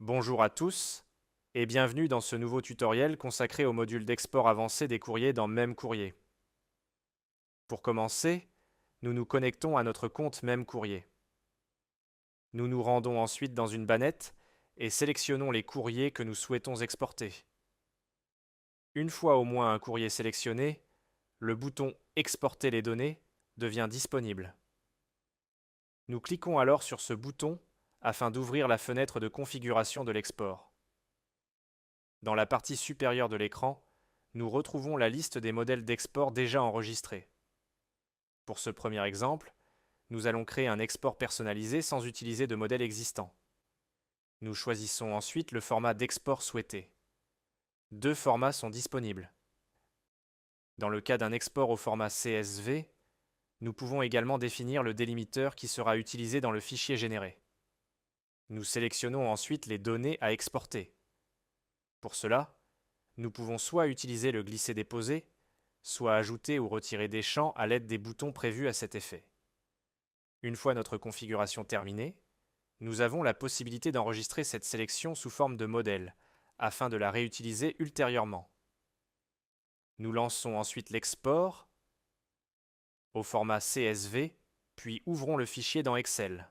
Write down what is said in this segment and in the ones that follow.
Bonjour à tous et bienvenue dans ce nouveau tutoriel consacré au module d'export avancé des courriers dans MemCourrier. Pour commencer, nous nous connectons à notre compte MemCourrier. Nous nous rendons ensuite dans une bannette et sélectionnons les courriers que nous souhaitons exporter. Une fois au moins un courrier sélectionné, le bouton Exporter les données devient disponible. Nous cliquons alors sur ce bouton afin d'ouvrir la fenêtre de configuration de l'export. Dans la partie supérieure de l'écran, nous retrouvons la liste des modèles d'export déjà enregistrés. Pour ce premier exemple, nous allons créer un export personnalisé sans utiliser de modèle existant. Nous choisissons ensuite le format d'export souhaité. Deux formats sont disponibles. Dans le cas d'un export au format CSV, nous pouvons également définir le délimiteur qui sera utilisé dans le fichier généré. Nous sélectionnons ensuite les données à exporter. Pour cela, nous pouvons soit utiliser le glisser-déposer, soit ajouter ou retirer des champs à l'aide des boutons prévus à cet effet. Une fois notre configuration terminée, nous avons la possibilité d'enregistrer cette sélection sous forme de modèle, afin de la réutiliser ultérieurement. Nous lançons ensuite l'export au format CSV, puis ouvrons le fichier dans Excel.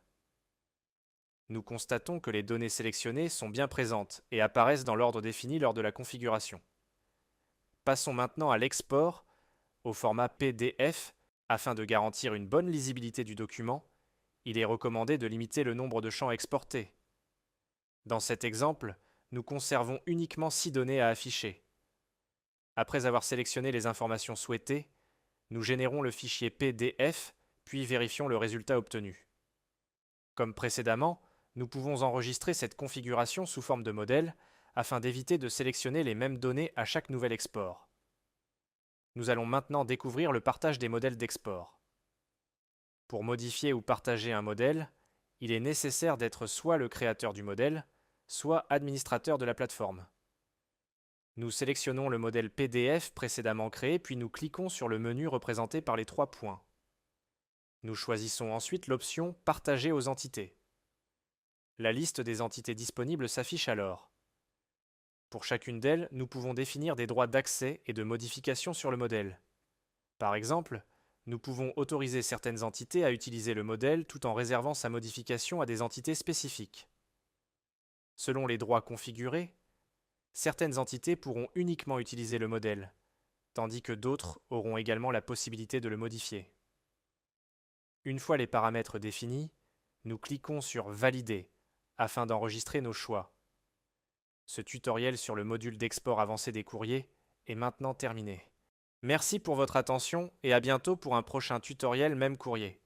Nous constatons que les données sélectionnées sont bien présentes et apparaissent dans l'ordre défini lors de la configuration. Passons maintenant à l'export au format PDF. Afin de garantir une bonne lisibilité du document, il est recommandé de limiter le nombre de champs exportés. Dans cet exemple, nous conservons uniquement 6 données à afficher. Après avoir sélectionné les informations souhaitées, nous générons le fichier PDF, puis vérifions le résultat obtenu. Comme précédemment, nous pouvons enregistrer cette configuration sous forme de modèle afin d'éviter de sélectionner les mêmes données à chaque nouvel export. Nous allons maintenant découvrir le partage des modèles d'export. Pour modifier ou partager un modèle, il est nécessaire d'être soit le créateur du modèle, soit administrateur de la plateforme. Nous sélectionnons le modèle PDF précédemment créé, puis nous cliquons sur le menu représenté par les 3 points. Nous choisissons ensuite l'option « Partager aux entités ». La liste des entités disponibles s'affiche alors. Pour chacune d'elles, nous pouvons définir des droits d'accès et de modification sur le modèle. Par exemple, nous pouvons autoriser certaines entités à utiliser le modèle tout en réservant sa modification à des entités spécifiques. Selon les droits configurés, certaines entités pourront uniquement utiliser le modèle, tandis que d'autres auront également la possibilité de le modifier. Une fois les paramètres définis, nous cliquons sur « Valider » afin d'enregistrer nos choix. Ce tutoriel sur le module d'export avancé des courriers est maintenant terminé. Merci pour votre attention et à bientôt pour un prochain tutoriel MemCourrier.